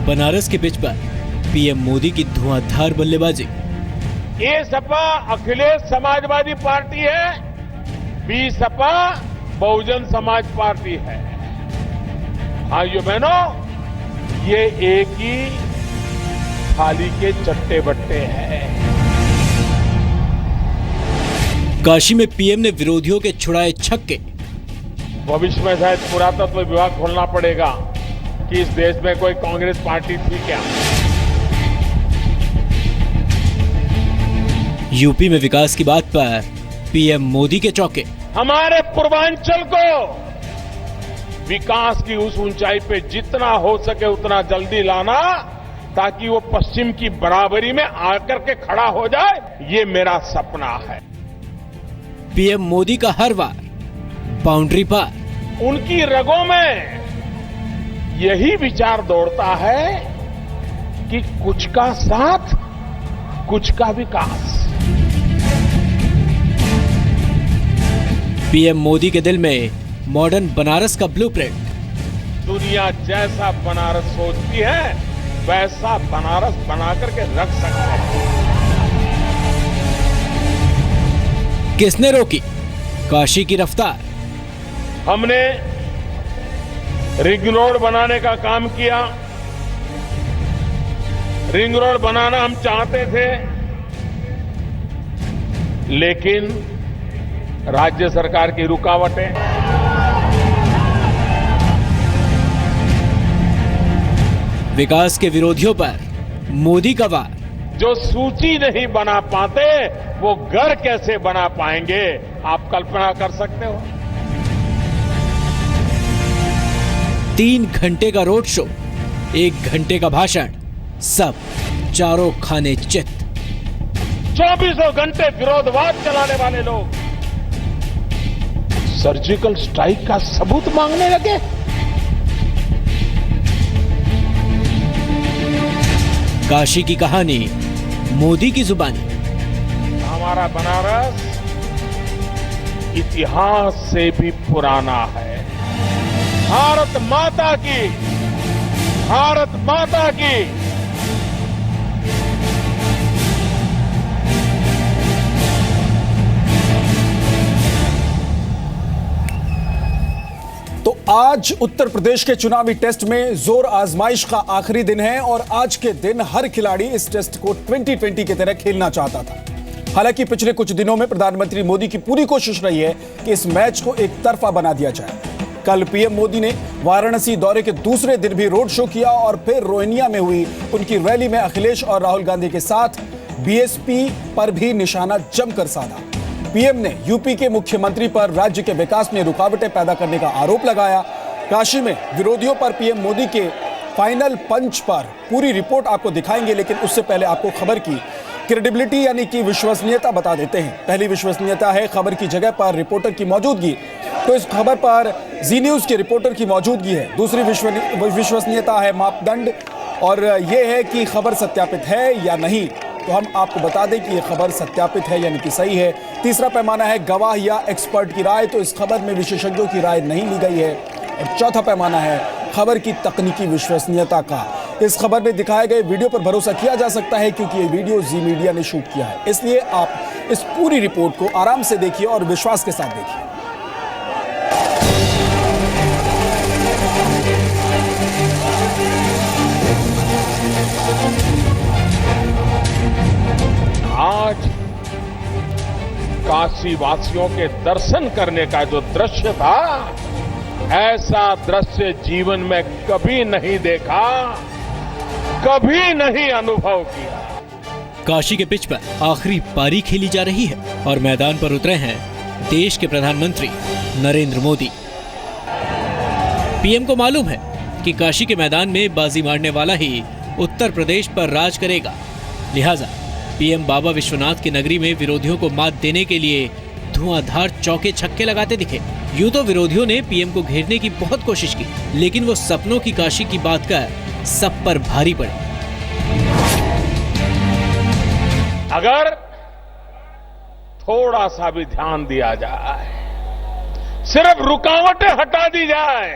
बनारस के पिच पर पीएम मोदी की धुआंधार बल्लेबाजी। ए सपा अखिलेश समाजवादी पार्टी है, बी सपा बहुजन समाज पार्टी है। भाइयों बहनों, ये एक ही थाली के चट्टे बट्टे हैं। काशी में पीएम ने विरोधियों के छुड़ाए छक्के। भविष्य में शायद पुरातत्व विभाग खोलना पड़ेगा कि इस देश में कोई कांग्रेस पार्टी थी क्या। यूपी में विकास की बात पर पीएम मोदी के चौके। हमारे पूर्वांचल को विकास की उस ऊंचाई पे जितना हो सके उतना जल्दी लाना, ताकि वो पश्चिम की बराबरी में आकर के खड़ा हो जाए, ये मेरा सपना है। पीएम मोदी का हर बार बाउंड्री पार। उनकी रगों में यही विचार दौड़ता है कि कुछ का साथ, कुछ का विकास। पीएम मोदी के दिल में मॉडर्न बनारस का ब्लूप्रिंट। दुनिया जैसा बनारस सोचती है, वैसा बनारस बना करके रख सकते हैं। किसने रोकी काशी की रफ्तार? हमने रिंग रोड बनाने का काम किया। रिंग रोड बनाना हम चाहते थे, लेकिन राज्य सरकार की रुकावटें। विकास के विरोधियों पर मोदी का वार। जो सूची नहीं बना पाते, वो घर कैसे बना पाएंगे, आप कल्पना कर सकते हो। 3 घंटे का रोड शो, 1 घंटे का भाषण, सब चारों खाने चित। 24 घंटे विरोधवाद चलाने वाले लोग सर्जिकल स्ट्राइक का सबूत मांगने लगे। काशी की कहानी मोदी की जुबानी। हमारा बनारस इतिहास से भी पुराना है। भारत माता की, भारत माता की। तो आज उत्तर प्रदेश के चुनावी टेस्ट में जोर आजमाइश का आखिरी दिन है और आज के दिन हर खिलाड़ी इस टेस्ट को 2020 की तरह खेलना चाहता था। हालांकि पिछले कुछ दिनों में प्रधानमंत्री मोदी की पूरी कोशिश रही है कि इस मैच को एक तरफा बना दिया जाए। कल पीएम मोदी ने वाराणसी दौरे के दूसरे दिन भी रोड शो किया और फिर रोहिनिया में हुई उनकी रैली में अखिलेश और राहुल गांधी के साथ बीएसपी पर भी निशाना जमकर साधा। पीएम ने यूपी के मुख्यमंत्री पर राज्य के विकास में रुकावटें पैदा करने का आरोप लगाया। काशी में विरोधियों पर पीएम मोदी के फाइनल पंच पर पूरी रिपोर्ट आपको दिखाएंगे, लेकिन उससे पहले आपको खबर की क्रेडिबिलिटी यानी कि विश्वसनीयता बता देते हैं। पहली विश्वसनीयता है खबर की जगह पर रिपोर्टर की मौजूदगी, तो इस खबर पर जी न्यूज के रिपोर्टर की मौजूदगी है। दूसरी विश्वसनीयता है मापदंड, और यह है कि खबर सत्यापित है या नहीं। तो हम आपको बता दें कि यह खबर सत्यापित है यानी कि सही है। तीसरा पैमाना है गवाह या एक्सपर्ट की राय, तो इस खबर में विशेषज्ञों की राय नहीं ली गई है। और चौथा पैमाना है खबर की तकनीकी विश्वसनीयता का। इस खबर में दिखाए गए वीडियो पर भरोसा किया जा सकता है क्योंकि ये वीडियो जी मीडिया ने शूट किया है, इसलिए आप इस पूरी रिपोर्ट को आराम से देखिए और विश्वास के साथ देखिए। आज काशी वासियों के दर्शन करने का जो दृश्य था, ऐसा दृश्य जीवन में कभी नहीं देखा, कभी नहीं अनुभव किया। काशी के पिच पर आखिरी पारी खेली जा रही है और मैदान पर उतरे हैं देश के प्रधानमंत्री नरेंद्र मोदी। पीएम को मालूम है कि काशी के मैदान में बाजी मारने वाला ही उत्तर प्रदेश पर राज करेगा, लिहाजा पीएम बाबा विश्वनाथ की नगरी में विरोधियों को मात देने के लिए धुआंधार चौके छक्के लगाते दिखे। यूं तो विरोधियों ने पीएम को घेरने की बहुत कोशिश की, लेकिन वो सपनों की काशी की बात कर सब पर भारी पड़े। अगर थोड़ा सा भी ध्यान दिया जाए, सिर्फ रुकावटें हटा दी जाए,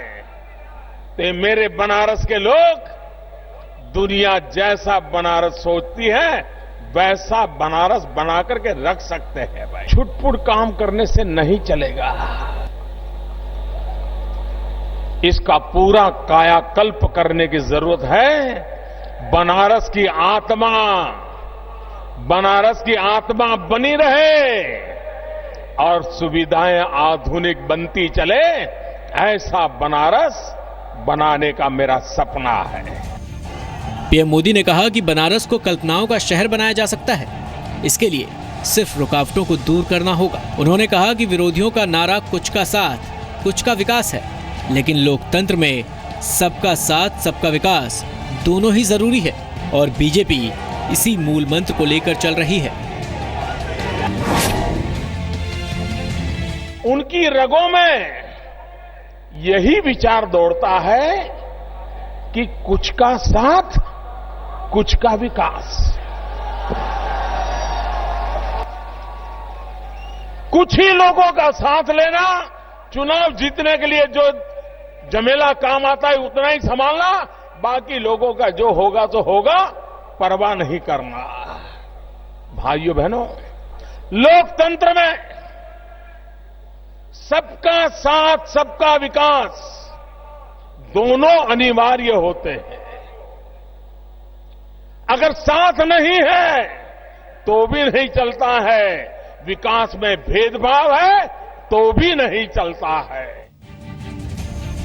तो मेरे बनारस के लोग दुनिया जैसा बनारस सोचती है वैसा बनारस बना करके रख सकते हैं भाई। छुटपुट काम करने से नहीं चलेगा। इसका पूरा कायाकल्प करने की जरूरत है। बनारस की आत्मा बनी रहे और सुविधाएं आधुनिक बनती चले, ऐसा बनारस बनाने का मेरा सपना है। पीएम मोदी ने कहा कि बनारस को कल्पनाओं का शहर बनाया जा सकता है। इसके लिए सिर्फ रुकावटों को दूर करना होगा। उन्होंने कहा कि विरोधियों का नारा कुछ का साथ कुछ का विकास है, लेकिन लोकतंत्र में सबका साथ सबका विकास दोनों ही जरूरी है और बीजेपी इसी मूल मंत्र को लेकर चल रही है। उनकी रगों में यही विचार दौड़ता है कि कुछ का साथ कुछ का विकास। कुछ ही लोगों का साथ लेना, चुनाव जीतने के लिए जो जमेला काम आता है उतना ही संभालना, बाकी लोगों का जो होगा तो होगा, परवाह नहीं करना। भाइयों बहनों, लोकतंत्र में सबका साथ सबका विकास दोनों अनिवार्य होते हैं। अगर साथ नहीं है तो भी नहीं चलता है, विकास में भेदभाव है तो भी नहीं चलता है।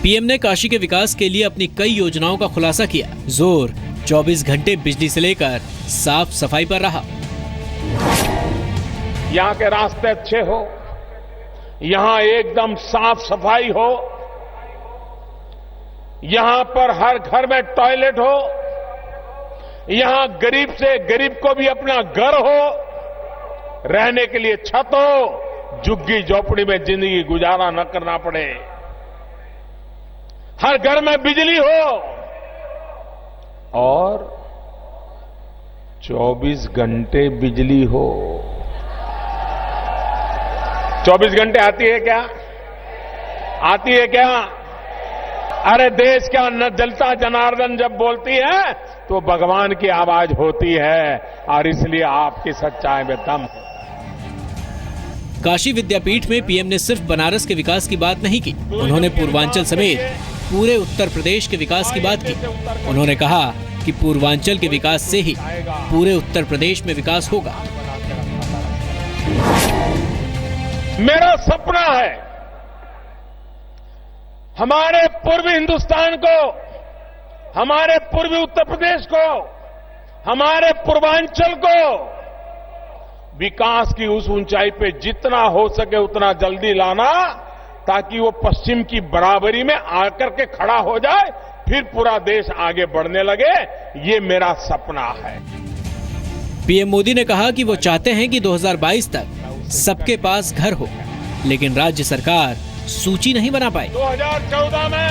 पीएम ने काशी के विकास के लिए अपनी कई योजनाओं का खुलासा किया। जोर 24 घंटे बिजली से लेकर साफ सफाई पर रहा। यहां के रास्ते अच्छे हो, यहां एकदम साफ सफाई हो, यहां पर हर घर में टॉयलेट हो, यहां गरीब से गरीब को भी अपना घर हो, रहने के लिए छत हो, झुग्गी झोपड़ी में जिंदगी गुजारा न करना पड़े, हर घर में बिजली हो और 24 घंटे बिजली हो। 24 घंटे आती है क्या? आती है क्या? अरे देश का न जलता जनार्दन जब बोलती है तो भगवान की आवाज होती है और इसलिए आपकी सच्चाई में दम है। काशी विद्यापीठ में पीएम ने सिर्फ बनारस के विकास की बात नहीं की, उन्होंने पूर्वांचल समेत पूरे उत्तर प्रदेश के विकास की बात की। उन्होंने कहा कि पूर्वांचल के विकास से ही पूरे उत्तर प्रदेश में विकास होगा। मेरा सपना है हमारे पूर्वी हिंदुस्तान को, हमारे पूर्वी उत्तर प्रदेश को, हमारे पूर्वांचल को विकास की उस ऊंचाई पे जितना हो सके उतना जल्दी लाना, ताकि वो पश्चिम की बराबरी में आकर के खड़ा हो जाए, फिर पूरा देश आगे बढ़ने लगे। ये मेरा सपना है। पीएम मोदी ने कहा कि वो चाहते हैं कि 2022 तक सबके पास घर हो, लेकिन राज्य सरकार सूची नहीं बना पाई। 2014 में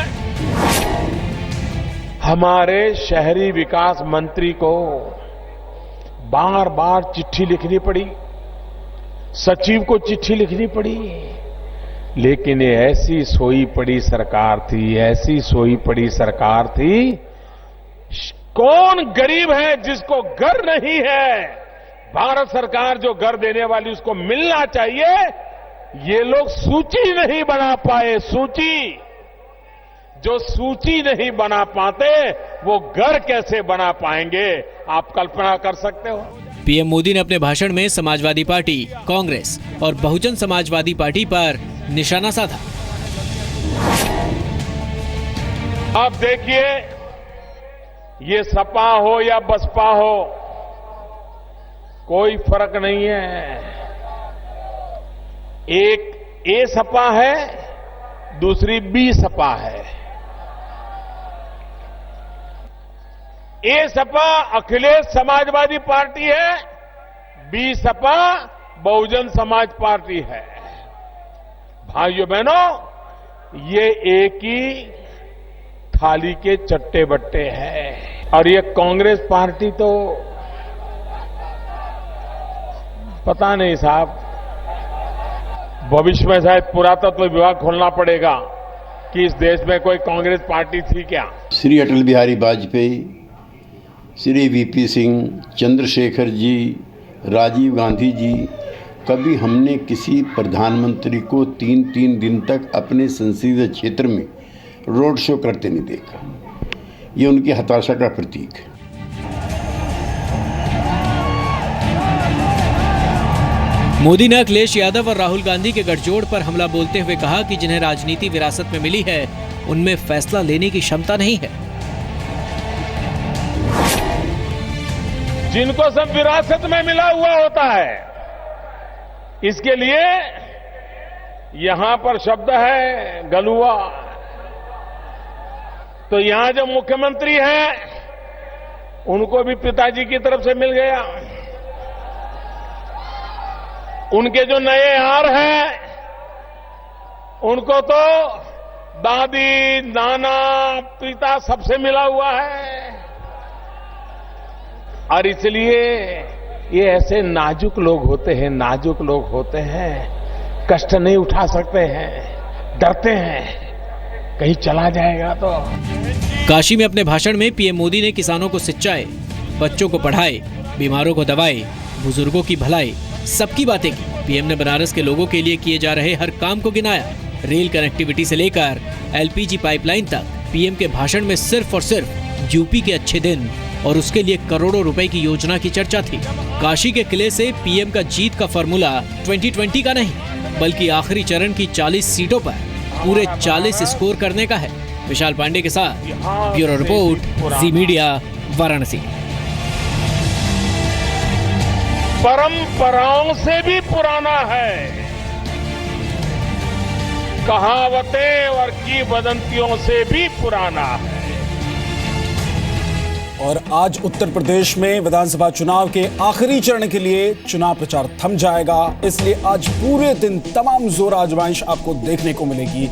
हमारे शहरी विकास मंत्री को बार बार चिट्ठी लिखनी पड़ी, सचिव को चिट्ठी लिखनी पड़ी, लेकिन ये ऐसी सोई पड़ी सरकार थी, ऐसी सोई पड़ी सरकार थी। कौन गरीब है जिसको घर नहीं है? भारत सरकार जो घर देने वाली उसको मिलना चाहिए, ये लोग सूची नहीं बना पाए। सूची, जो सूची नहीं बना पाते वो घर कैसे बना पाएंगे? आप कल्पना कर सकते हो। पीएम मोदी ने अपने भाषण में समाजवादी पार्टी, कांग्रेस और बहुजन समाजवादी पार्टी पर निशाना साधा। अब देखिए, ये सपा हो या बसपा हो, कोई फर्क नहीं है। एक ए सपा है, दूसरी बी सपा है। ए सपा अखिलेश समाजवादी पार्टी है, बी सपा बहुजन समाज पार्टी है। भाइयों बहनों, ये एक ही थाली के चट्टे बट्टे हैं। और ये कांग्रेस पार्टी तो पता नहीं साहब, भविष्य में शायद पुरातत्व विभाग खोलना पड़ेगा कि इस देश में कोई कांग्रेस पार्टी थी क्या। श्री अटल बिहारी वाजपेयी श्री वीपी सिंह, चंद्रशेखर जी, राजीव गांधी जी, कभी हमने किसी प्रधानमंत्री को 3-3 दिन तक अपने संसदीय क्षेत्र में रोड शो करते नहीं देखा। ये उनकी हताशा का प्रतीक है। मोदी ने अखिलेश यादव और राहुल गांधी के गठजोड़ पर हमला बोलते हुए कहा कि जिन्हें राजनीति विरासत में मिली है, उनमें फैसला लेने की क्षमता नहीं है। जिनको सब विरासत में मिला हुआ होता है, इसके लिए यहां पर शब्द है गलुआ। तो यहां जो मुख्यमंत्री हैं, उनको भी पिताजी की तरफ से मिल गया। उनके जो नए यार हैं, उनको तो दादी, नाना, पिता सबसे मिला हुआ है। और इसलिए ये ऐसे नाजुक लोग होते हैं, नाजुक लोग होते हैं, कष्ट नहीं उठा सकते हैं, डरते हैं कहीं चला जाएगा तो। काशी में अपने भाषण में पीएम मोदी ने किसानों को सिंचाई, बच्चों को पढ़ाई, बीमारों को दवाई, बुजुर्गों की भलाई, सबकी बातें की। पीएम ने बनारस के लोगों के लिए किए जा रहे हर काम को गिनाया। रेल कनेक्टिविटी से लेकर एलपीजी पाइपलाइन तक पीएम के भाषण में सिर्फ और सिर्फ यूपी के अच्छे दिन और उसके लिए करोड़ों रुपए की योजना की चर्चा थी। काशी के किले से पीएम का जीत का फॉर्मूला 2020 का नहीं, बल्कि आखिरी चरण की 40 सीटों पर पूरे 40 स्कोर करने का है। विशाल पांडे के साथ ब्यूरो रिपोर्ट, जी मीडिया, वाराणसी। परंपराओं से भी पुराना है, कहावतें और किंवदंतियों से भी पुराना है। और आज उत्तर प्रदेश में विधानसभा चुनाव के आखिरी चरण के लिए चुनाव प्रचार थम जाएगा, इसलिए आज पूरे दिन तमाम जोर आजमाइश आपको देखने को मिलेगी।